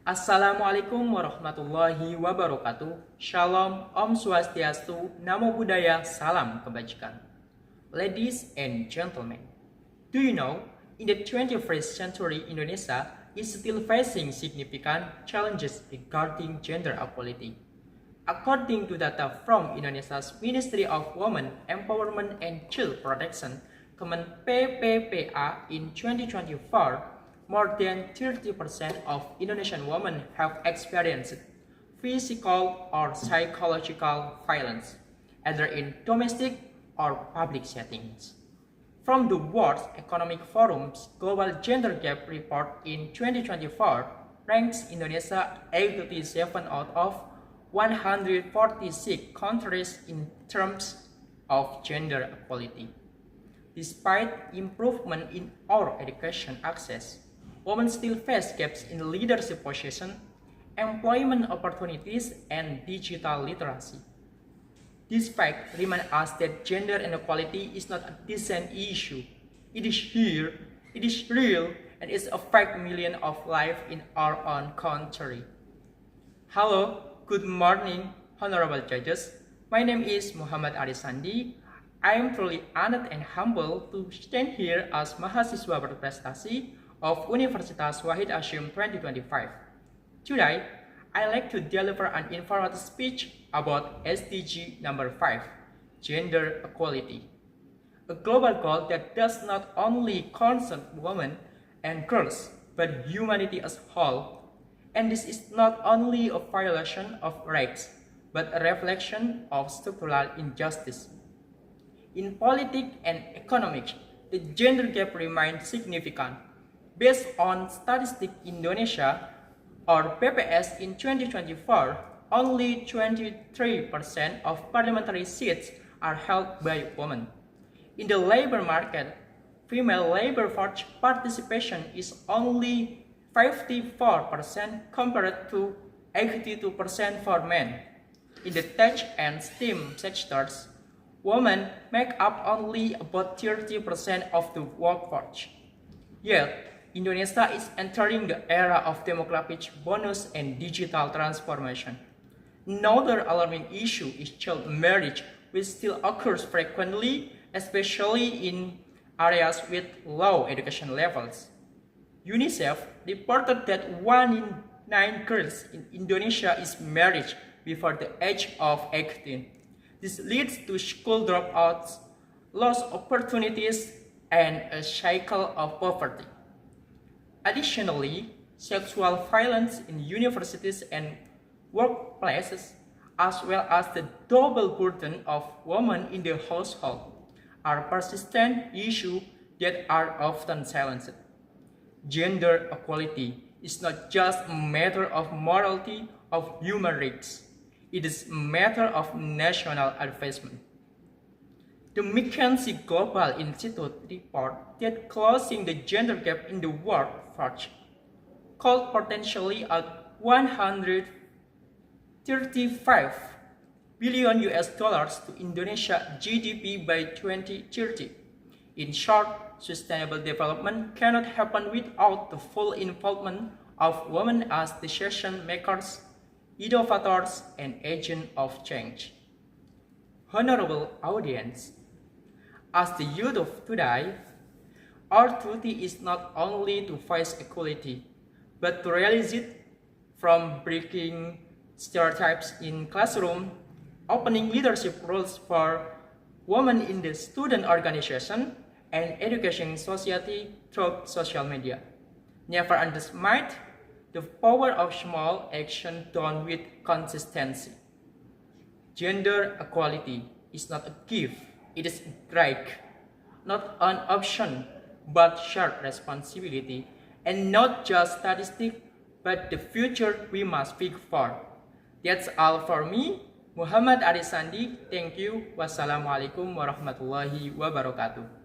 Assalamualaikum warahmatullahi wabarakatuh. Shalom, Om Swastiastu, Namo Buddhaya, Salam Kebajikan. Ladies and gentlemen, do you know, in the 21st century, Indonesia is still facing significant challenges regarding gender equality. According to data from Indonesia's Ministry of Women Empowerment and Child Protection, Kemen PPPA, in 2024, more than 30% of Indonesian women have experienced physical or psychological violence, either in domestic or public settings. From the World Economic Forum's Global Gender Gap Report in 2024, ranks Indonesia 87 out of 146 countries in terms of gender equality. Despite improvement in our education access, women still face gaps in leadership positions, employment opportunities, and digital literacy. This fact reminds us that gender inequality is not a distant issue. It is here, it is real, and it affects millions of lives in our own country. Hello, good morning, honorable judges. My name is Muhammad Arisandi. I am truly honored and humbled to stand here as mahasiswa berprestasi of Universitas Wahid Hasyim 2025. Today, I'd like to deliver an informative speech about SDG number 5, gender equality, a global goal that does not only concern women and girls, but humanity as a whole. And this is not only a violation of rights, but a reflection of structural injustice. In politics and economics, the gender gap remains significant. Based on Statistics Indonesia, or BPS, in 2024, only 23% of parliamentary seats are held by women. In the labor market, female labor force participation is only 54% compared to 82% for men. In the tech and STEM sectors, women make up only about 30% of the workforce. Yet, Indonesia is entering the era of demographic bonus and digital transformation. Another alarming issue is child marriage, which still occurs frequently, especially in areas with low education levels. UNICEF reported that 1 in 9 girls in Indonesia is married before the age of 18. This leads to school dropouts, lost opportunities, and a cycle of poverty. Additionally, sexual violence in universities and workplaces, as well as the double burden of women in the household, are persistent issues that are often silenced. Gender equality is not just a matter of morality of human rights. It is a matter of national advancement. The McKinsey Global Institute report that closing the gender gap in the workforce could potentially add 135 billion US dollars to Indonesia GDP by 2030. In short, sustainable development cannot happen without the full involvement of women as decision makers, innovators, and agents of change. Honorable audience, as the youth of today, our duty is not only to face equality, but to realize it from breaking stereotypes in classroom, opening leadership roles for women in the student organization, and education society through social media. Never underestimate the power of small action done with consistency. Gender equality is not a gift, it is a right, not an option, but shared responsibility, and not just statistic, but the future we must speak for. That's all for me, Muhammad Arisandi. Thank you. Wassalamualaikum warahmatullahi wabarakatuh.